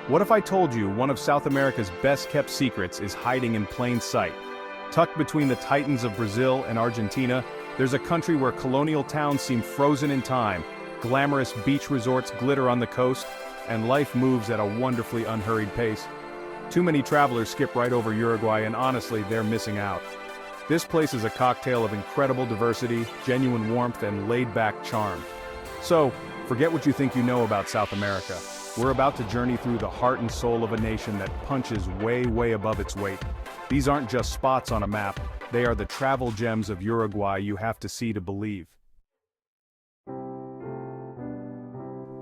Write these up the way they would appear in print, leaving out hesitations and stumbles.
What if I told you one of South America's best-kept secrets is hiding in plain sight? Tucked between the titans of Brazil and Argentina, there's a country where colonial towns seem frozen in time, glamorous beach resorts glitter on the coast, and life moves at a wonderfully unhurried pace. Too many travelers skip right over Uruguay, and honestly, they're missing out. This place is a cocktail of incredible diversity, genuine warmth, and laid-back charm. So, forget what you think you know about South America. We're about to journey through the heart and soul of a nation that punches way, way above its weight. These aren't just spots on a map, they are the travel gems of Uruguay you have to see to believe.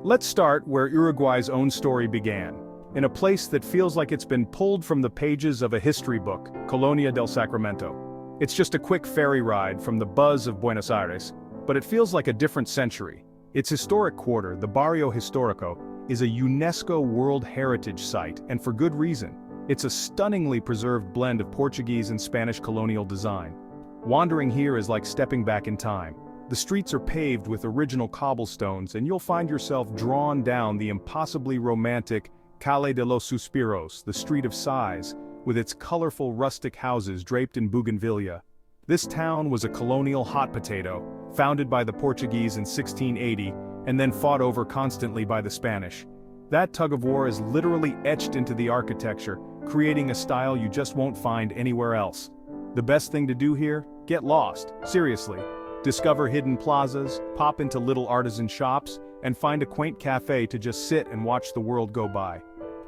Let's start where Uruguay's own story began, in a place that feels like it's been pulled from the pages of a history book, Colonia del Sacramento. It's just a quick ferry ride from the buzz of Buenos Aires, but it feels like a different century. Its historic quarter, the Barrio Histórico, is a UNESCO World Heritage Site, and for good reason. It's a stunningly preserved blend of Portuguese and Spanish colonial design. Wandering here is like stepping back in time. The streets are paved with original cobblestones, and you'll find yourself drawn down the impossibly romantic Calle de los Suspiros, the Street of Sighs, with its colorful rustic houses draped in bougainvillea. This town was a colonial hot potato, founded by the Portuguese in 1680, and then fought over constantly by the Spanish. That tug of war is literally etched into the architecture, creating a style you just won't find anywhere else. The best thing to do here? Get lost, seriously. Discover hidden plazas, pop into little artisan shops, and find a quaint cafe to just sit and watch the world go by.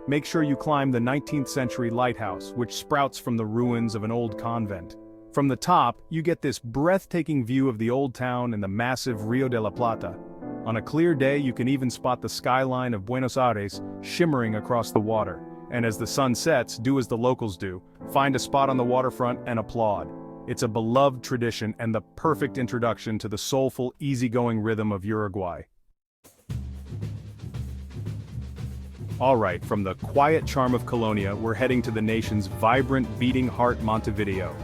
Make sure you climb the 19th century lighthouse, which sprouts from the ruins of an old convent. From the top, you get this breathtaking view of the old town and the massive Rio de la Plata. On a clear day, you can even spot the skyline of Buenos Aires shimmering across the water. And as the sun sets, do as the locals do. Find a spot on the waterfront and applaud. It's a beloved tradition and the perfect introduction to the soulful, easygoing rhythm of Uruguay. Alright, from the quiet charm of Colonia, we're heading to the nation's vibrant, beating heart, Montevideo.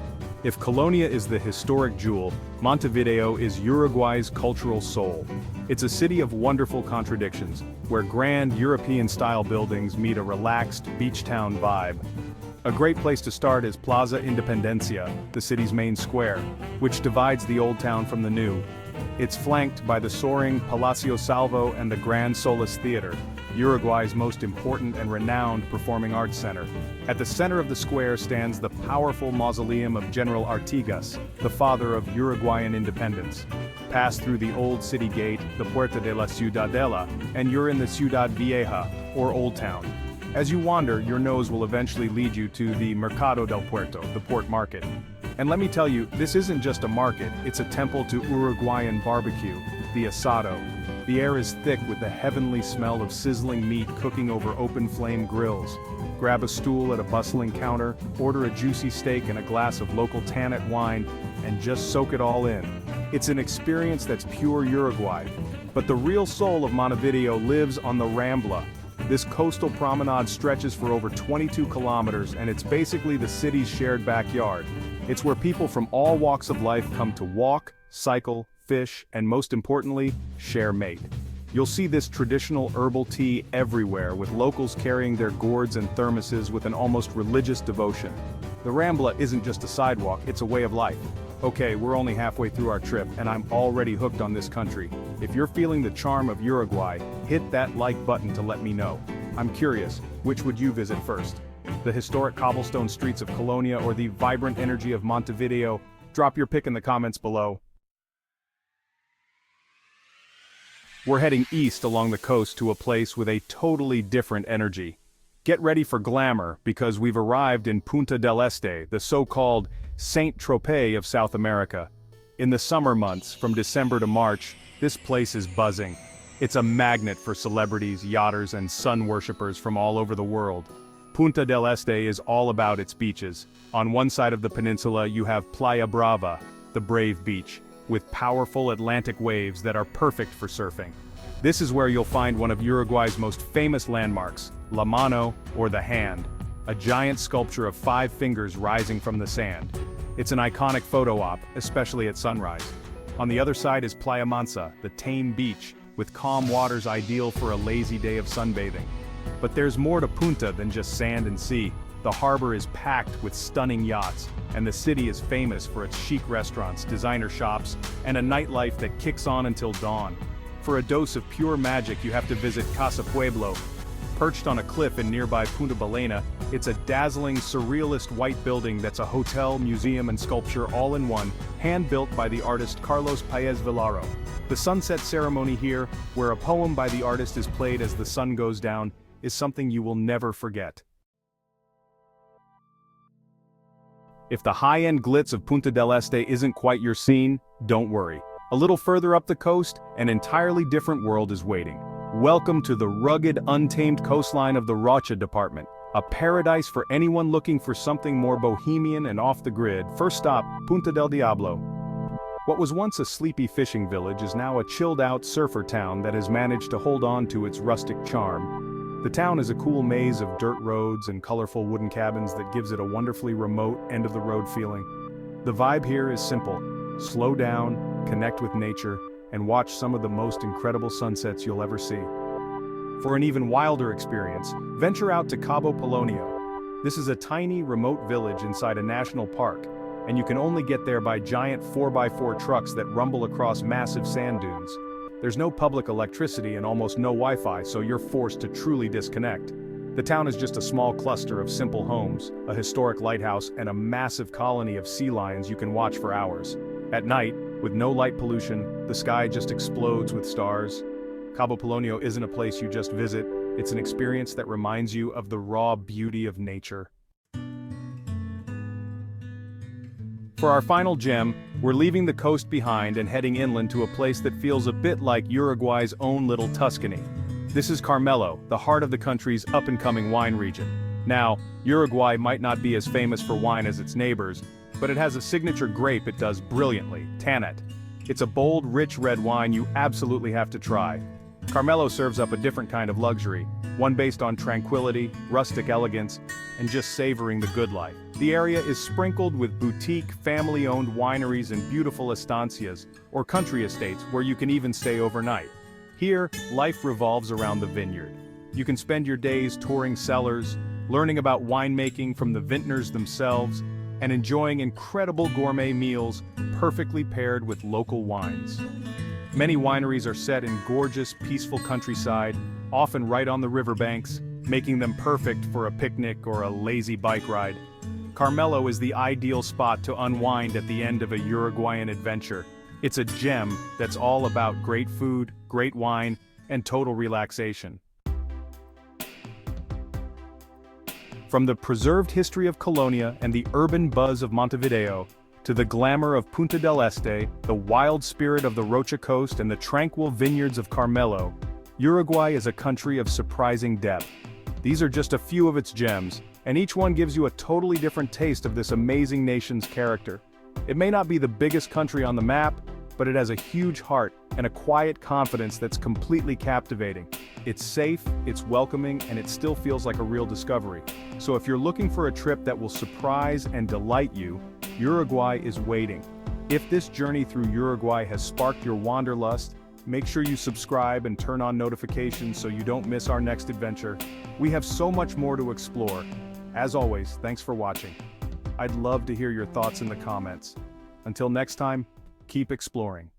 If Colonia is the historic jewel, Montevideo is Uruguay's cultural soul. It's a city of wonderful contradictions, where grand European-style buildings meet a relaxed, beach town vibe. A great place to start is Plaza Independencia, the city's main square, which divides the old town from the new. It's flanked by the soaring Palacio Salvo and the Grand Solis Theater, Uruguay's most important and renowned performing arts center. At the center of the square stands the powerful mausoleum of General Artigas, the father of Uruguayan independence. Pass through the old city gate, the Puerta de la Ciudadela, and you're in the Ciudad Vieja, or Old Town. As you wander, your nose will eventually lead you to the Mercado del Puerto, the port market. And let me tell you, this isn't just a market, it's a temple to Uruguayan barbecue, the asado. The air is thick with the heavenly smell of sizzling meat cooking over open flame grills. Grab a stool at a bustling counter, order a juicy steak and a glass of local Tanat wine, and just soak it all in. It's an experience that's pure Uruguay. But the real soul of Montevideo lives on the Rambla. This coastal promenade stretches for over 22 kilometers, and it's basically the city's shared backyard. It's where people from all walks of life come to walk, cycle, fish, and most importantly, share mate. You'll see this traditional herbal tea everywhere, with locals carrying their gourds and thermoses with an almost religious devotion. The Rambla isn't just a sidewalk, it's a way of life. Okay, we're only halfway through our trip, and I'm already hooked on this country. If you're feeling the charm of Uruguay, hit that like button to let me know. I'm curious, which would you visit first? The historic cobblestone streets of Colonia or the vibrant energy of Montevideo? Drop your pick in the comments below. We're heading east along the coast to a place with a totally different energy. Get ready for glamour, because we've arrived in Punta del Este, the so-called Saint-Tropez of South America. In the summer months, from December to March, this place is buzzing. It's a magnet for celebrities, yachters, and sun worshippers from all over the world. Punta del Este is all about its beaches. On one side of the peninsula you have Playa Brava, the brave beach, with powerful Atlantic waves that are perfect for surfing. This is where you'll find one of Uruguay's most famous landmarks, La Mano, or the Hand, a giant sculpture of 5 fingers rising from the sand. It's an iconic photo op, especially at sunrise. On the other side is Playa Mansa, the tame beach, with calm waters ideal for a lazy day of sunbathing. But there's more to Punta than just sand and sea. The harbor is packed with stunning yachts, and the city is famous for its chic restaurants, designer shops, and a nightlife that kicks on until dawn. For a dose of pure magic, you have to visit Casa Pueblo. Perched on a cliff in nearby Punta Balena, it's a dazzling, surrealist white building that's a hotel, museum, and sculpture all in one, hand-built by the artist Carlos Paez Vilaro. The sunset ceremony here, where a poem by the artist is played as the sun goes down, is something you will never forget. If the high-end glitz of Punta del Este isn't quite your scene, don't worry. A little further up the coast, an entirely different world is waiting. Welcome to the rugged, untamed coastline of the Rocha department, a paradise for anyone looking for something more bohemian and off the grid. First stop, Punta del Diablo. What was once a sleepy fishing village is now a chilled-out surfer town that has managed to hold on to its rustic charm. The town is a cool maze of dirt roads and colorful wooden cabins that gives it a wonderfully remote, end-of-the-road feeling. The vibe here is simple. Slow down, connect with nature, and watch some of the most incredible sunsets you'll ever see. For an even wilder experience, venture out to Cabo Polonio. This is a tiny, remote village inside a national park, and you can only get there by giant 4x4 trucks that rumble across massive sand dunes. There's no public electricity and almost no Wi-Fi, so you're forced to truly disconnect. The town is just a small cluster of simple homes, a historic lighthouse, and a massive colony of sea lions you can watch for hours. At night, with no light pollution, the sky just explodes with stars. Cabo Polonio isn't a place you just visit, it's an experience that reminds you of the raw beauty of nature. For our final gem, we're leaving the coast behind and heading inland to a place that feels a bit like Uruguay's own little Tuscany. This is Carmelo, the heart of the country's up-and-coming wine region. Now, Uruguay might not be as famous for wine as its neighbors, but it has a signature grape it does brilliantly, Tanat. It's a bold, rich red wine you absolutely have to try. Carmelo serves up a different kind of luxury, one based on tranquility, rustic elegance, and just savoring the good life. The area is sprinkled with boutique, family-owned wineries and beautiful estancias, or country estates where you can even stay overnight. Here, life revolves around the vineyard. You can spend your days touring cellars, learning about winemaking from the vintners themselves, and enjoying incredible gourmet meals perfectly paired with local wines. Many wineries are set in gorgeous, peaceful countryside, often right on the riverbanks, making them perfect for a picnic or a lazy bike ride. Carmelo is the ideal spot to unwind at the end of a Uruguayan adventure. It's a gem that's all about great food, great wine, and total relaxation. From the preserved history of Colonia and the urban buzz of Montevideo, to the glamour of Punta del Este, the wild spirit of the Rocha Coast and the tranquil vineyards of Carmelo, Uruguay is a country of surprising depth. These are just a few of its gems, and each one gives you a totally different taste of this amazing nation's character. It may not be the biggest country on the map, but it has a huge heart and a quiet confidence that's completely captivating. It's safe, it's welcoming, and it still feels like a real discovery. So if you're looking for a trip that will surprise and delight you, Uruguay is waiting. If this journey through Uruguay has sparked your wanderlust, make sure you subscribe and turn on notifications so you don't miss our next adventure. We have so much more to explore. As always, thanks for watching. I'd love to hear your thoughts in the comments. Until next time, keep exploring.